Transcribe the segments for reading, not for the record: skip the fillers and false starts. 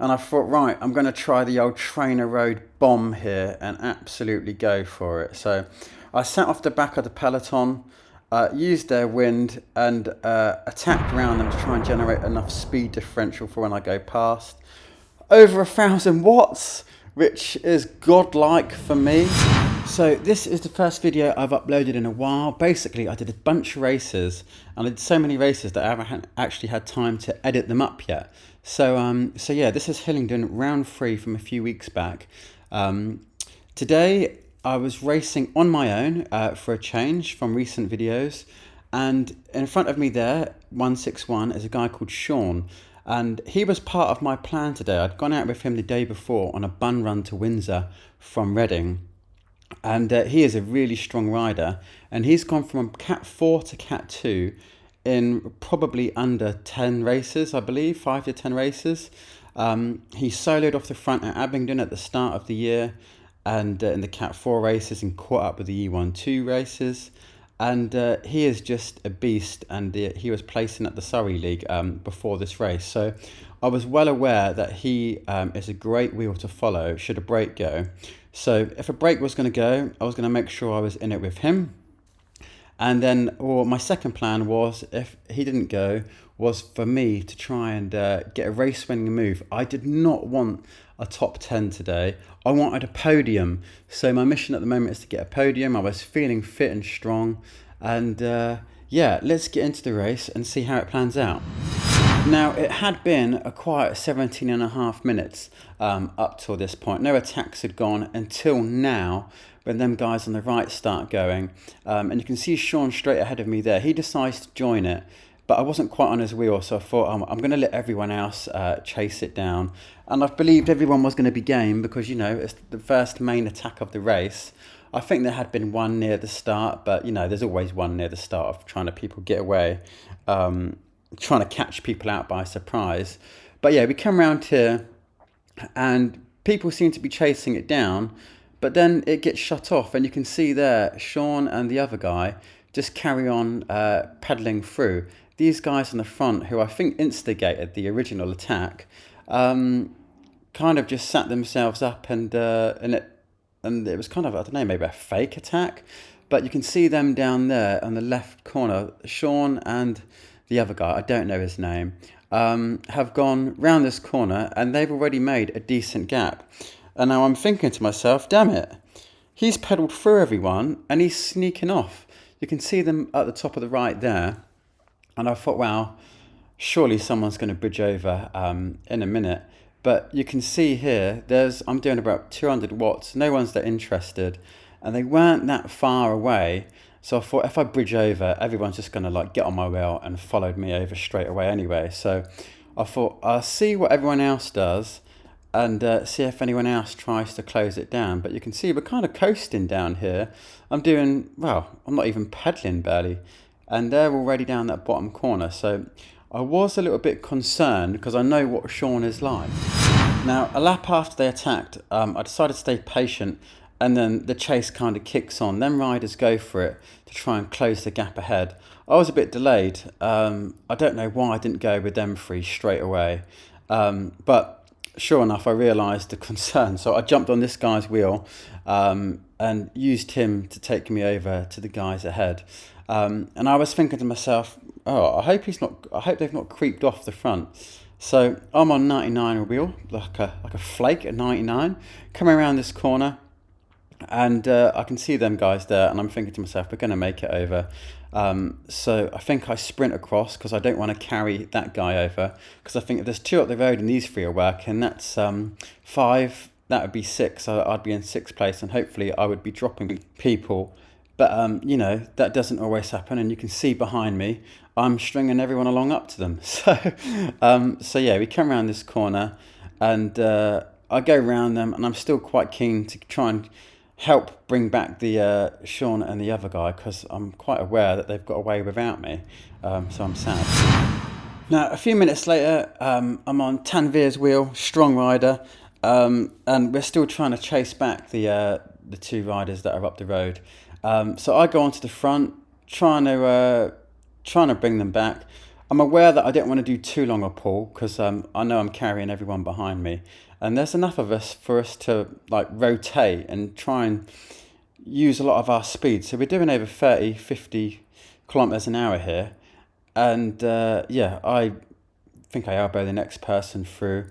and I thought, right, I'm going to try the old Trainer Road bomb here and absolutely go for it. So I sat off the back of the peloton, used their wind, and attacked around them to try and generate enough speed differential for when I go past. Over 1,000 watts, which is godlike for me. So this is the first video I've uploaded in a while. Basically, I did a bunch of races, and I did so many races that I haven't actually had time to edit them up yet. So yeah, this is Hillingdon round 3 from a few weeks back. Today I was racing on my own for a change from recent videos, and in front of me there, 161, is a guy called Sean. And he was part of my plan today. I'd gone out with him the day before on a bun run to Windsor from Reading. And he is a really strong rider. And he's gone from Cat 4 to Cat 2 in probably under 10 races, I believe, 5 to 10 races. He soloed off the front at Abingdon at the start of the year and in the Cat 4 races, and caught up with the E1-2 races. And he is just a beast, and he was placing at the Surrey League before this race. So I was well aware that he is a great wheel to follow should a break go. So if a break was going to go, I was going to make sure I was in it with him. And then, or my second plan was, if he didn't go, was for me to try and get a race-winning move. I did not want a top 10 today. I wanted a podium. So my mission at the moment is to get a podium. I was feeling fit and strong. And yeah, let's get into the race and see how it plans out. Now, it had been a quiet 17.5 minutes up till this point. No attacks had gone until now, when them guys on the right start going. And you can see Sean straight ahead of me there. He decides to join it, but I wasn't quite on his wheel, so I thought I'm going to let everyone else chase it down. And I believed everyone was going to be game because, you know, it's the first main attack of the race. I think there had been one near the start, but, you know, there's always one near the start of trying to people get away, trying to catch people out by surprise. But yeah, we come around here and people seem to be chasing it down, but then it gets shut off, and you can see there Sean and the other guy just carry on pedaling through. These guys in the front, who I think instigated the original attack, kind of just sat themselves up, and it was kind of, I don't know, maybe a fake attack. But you can see them down there on the left corner. Sean and the other guy, I don't know his name, have gone round this corner, and they've already made a decent gap. And now I'm thinking to myself, damn it, he's pedalled through everyone and he's sneaking off. You can see them at the top of the right there. And I thought, wow, surely someone's going to bridge over in a minute. But you can see here, I'm doing about 200 watts. No one's that interested. And they weren't that far away. So I thought, if I bridge over, everyone's just going to like get on my wheel and followed me over straight away anyway. So I thought, I'll see what everyone else does and see if anyone else tries to close it down. But you can see we're kind of coasting down here. I'm not even pedaling barely. And they're already down that bottom corner. So I was a little bit concerned because I know what Sean is like. Now, a lap after they attacked, I decided to stay patient, and then the chase kind of kicks on. Them riders go for it to try and close the gap ahead. I was a bit delayed. I don't know why I didn't go with them three straight away. But sure enough, I realised the concern. So I jumped on this guy's wheel and used him to take me over to the guys ahead. And I was thinking to myself, I hope they've not creeped off the front. So I'm on 99 wheel, like a flake at 99, coming around this corner, and I can see them guys there, and I'm thinking to myself, we're going to make it over. So I think I sprint across because I don't want to carry that guy over, because I think if there's 2 up the road and these 3 are working, that's 5, that would be 6. So I'd be in 6th place, and hopefully I would be dropping people. But, you know, that doesn't always happen. And you can see behind me, I'm stringing everyone along up to them. So yeah, we come around this corner, and I go around them, and I'm still quite keen to try and help bring back the Sean and the other guy, because I'm quite aware that they've got away without me. So I'm sad. Now, a few minutes later, I'm on Tanvir's wheel, strong rider, and we're still trying to chase back the 2 riders that are up the road. So I go onto the front, trying to bring them back. I'm aware that I don't want to do too long a pull because I know I'm carrying everyone behind me, and there's enough of us for us to like rotate and try and use a lot of our speed. So we're doing over 30, 50 kilometers an hour here, and yeah, I think I elbow the next person through.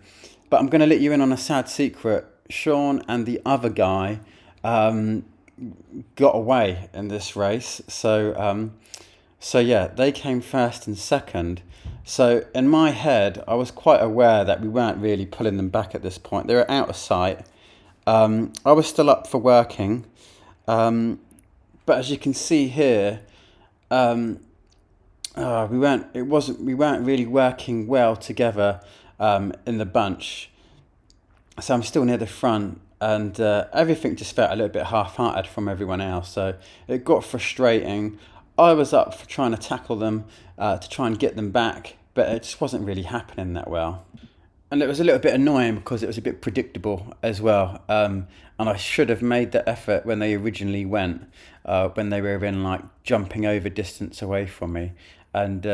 But I'm going to let you in on a sad secret. Sean and the other guy got away in this race. So yeah, they came first and second. So in my head, I was quite aware that we weren't really pulling them back at this point. They were out of sight. I was still up for working. But as you can see here, we weren't really working well together in the bunch. So I'm still near the front, and everything just felt a little bit half-hearted from everyone else. So it got frustrating. I was up for trying to tackle them to try and get them back, but it just wasn't really happening that well. And it was a little bit annoying because it was a bit predictable as well. And I should have made the effort when they originally went, when they were in like jumping over distance away from me. And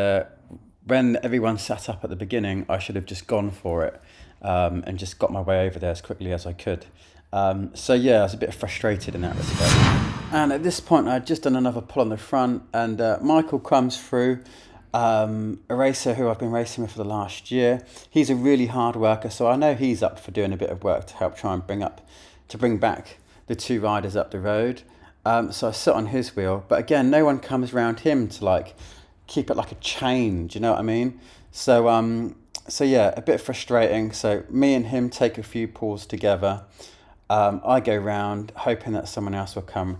when everyone sat up at the beginning, I should have just gone for it and just got my way over there as quickly as I could. So yeah, I was a bit frustrated in that respect. And at this point, I'd just done another pull on the front, and Michael comes through. A racer who I've been racing with for the last year. He's a really hard worker, so I know he's up for doing a bit of work to help try and bring back the two riders up the road. So I sit on his wheel, but again, no one comes around him to like keep it like a chain. Do you know what I mean? So yeah, a bit frustrating. So me and him take a few pulls together. I go round hoping that someone else will come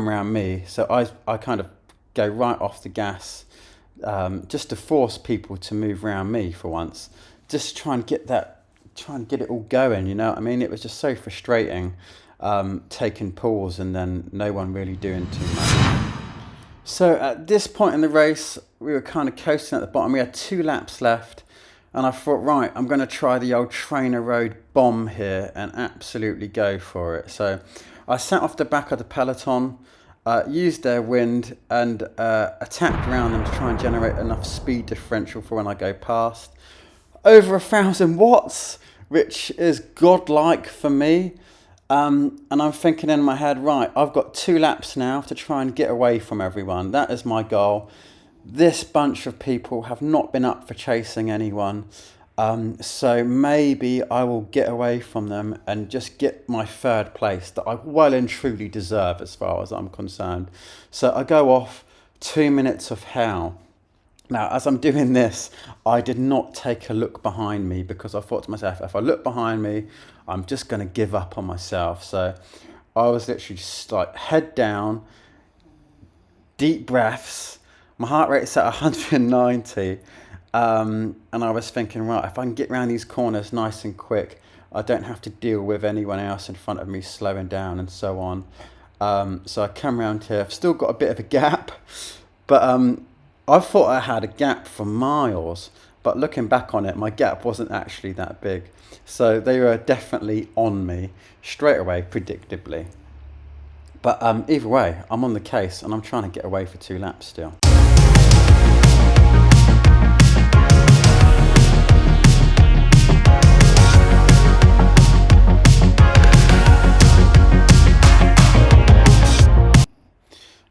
around me. So I kind of go right off the gas. Just to force people to move around me for once, just try and get it all going, you know what I mean? It was just so frustrating, taking pulls and then no one really doing too much. So at this point in the race, we were kind of coasting at the bottom. We had 2 laps left, and I thought, right, I'm going to try the old Trainer Road bomb here and absolutely go for it. So I sat off the back of the peloton, used their wind and attacked around them to try and generate enough speed differential for when I go past. Over 1,000 watts, which is godlike for me. And I'm thinking in my head, right, I've got 2 laps now to try and get away from everyone. That is my goal. This bunch of people have not been up for chasing anyone. So maybe I will get away from them and just get my 3rd place that I well and truly deserve as far as I'm concerned. So I go off 2 minutes of hell. Now, as I'm doing this, I did not take a look behind me because I thought to myself, if I look behind me, I'm just going to give up on myself. So I was literally just like head down, deep breaths. My heart rate's at 190. And I was thinking, right, if I can get around these corners nice and quick, I don't have to deal with anyone else in front of me slowing down and so on. So I come around here. I've still got a bit of a gap, but I thought I had a gap for miles. But looking back on it, my gap wasn't actually that big. So they were definitely on me straight away, predictably. But either way, I'm on the case and I'm trying to get away for 2 laps still.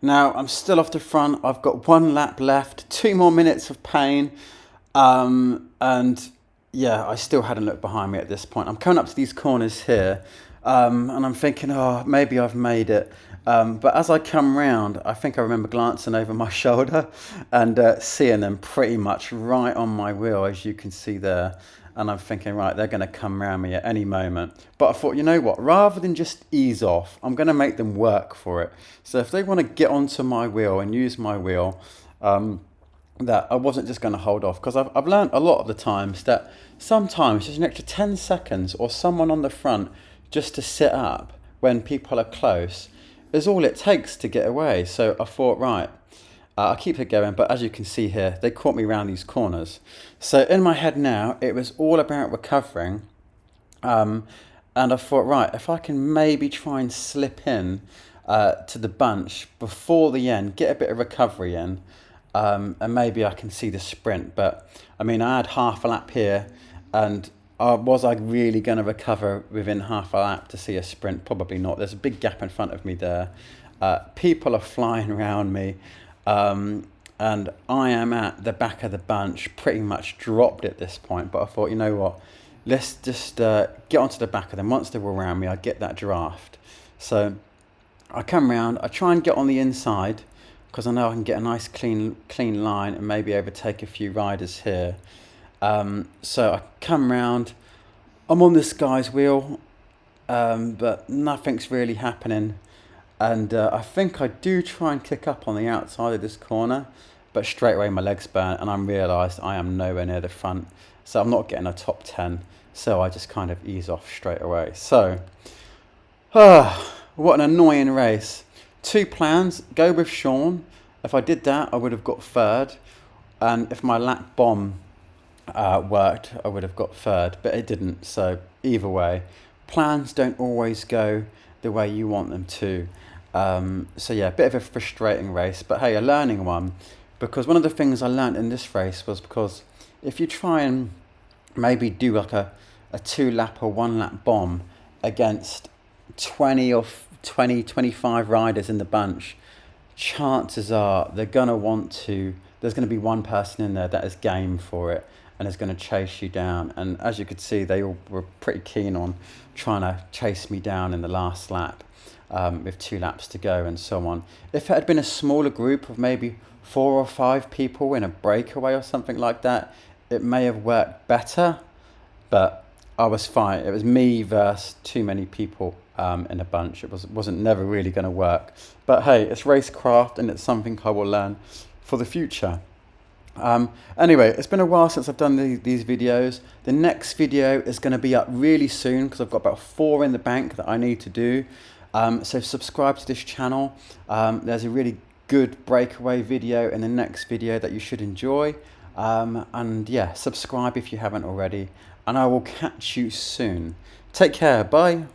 Now, I'm still off the front. I've got 1 lap left, 2 more minutes of pain. And yeah, I still hadn't looked behind me at this point. I'm coming up to these corners here, and I'm thinking, oh, maybe I've made it. But as I come round, I think I remember glancing over my shoulder and seeing them pretty much right on my wheel, as you can see there. And I'm thinking, right, they're going to come around me at any moment. But I thought, you know what, rather than just ease off, I'm going to make them work for it. So if they want to get onto my wheel and use my wheel, that I wasn't just going to hold off. Because I've learned a lot of the times that sometimes just an extra 10 seconds or someone on the front just to sit up when people are close is all it takes to get away. So I thought, right, I'll keep it going, but as you can see here, they caught me around these corners. So in my head now, it was all about recovering. And I thought, right, if I can maybe try and slip in to the bunch before the end, get a bit of recovery in, and maybe I can see the sprint. But I mean, I had half a lap here, and was I really going to recover within half a lap to see a sprint? Probably not. There's a big gap in front of me there. People are flying around me, and I am at the back of the bunch, pretty much dropped at this point. But I thought, you know what? Let's just get onto the back of them. Once they were around me, I get that draft. So I come round, I try and get on the inside because I know I can get a nice clean line and maybe overtake a few riders here. So I come round, I'm on this guy's wheel, but nothing's really happening. And I think I do try and kick up on the outside of this corner, but straight away my legs burn and I realised I am nowhere near the front. So I'm not getting a top 10. So I just kind of ease off straight away. So, what an annoying race. 2 plans, go with Sean. If I did that, I would have got third. And if my lap bomb worked, I would have got third, but it didn't. So either way, plans don't always go the way you want them to. So yeah, a bit of a frustrating race, but hey, a learning one. Because one of the things I learned in this race was because if you try and maybe do like a 2-lap or 1-lap bomb against 25 riders in the bunch, chances are they're going to want to, there's going to be one person in there that is game for it and is going to chase you down. And as you could see, they all were pretty keen on trying to chase me down in the last lap, with 2 laps to go and so on. If it had been a smaller group of maybe 4 or 5 people in a breakaway or something like that, it may have worked better, but I was fine. It was me versus too many people in a bunch. It wasn't never really going to work. But hey, it's racecraft and it's something I will learn for the future. Anyway, it's been a while since I've done these videos. The next video is going to be up really soon because I've got about 4 in the bank that I need to do. So subscribe to this channel. There's a really good breakaway video in the next video that you should enjoy. And yeah, subscribe if you haven't already. And I will catch you soon. Take care. Bye.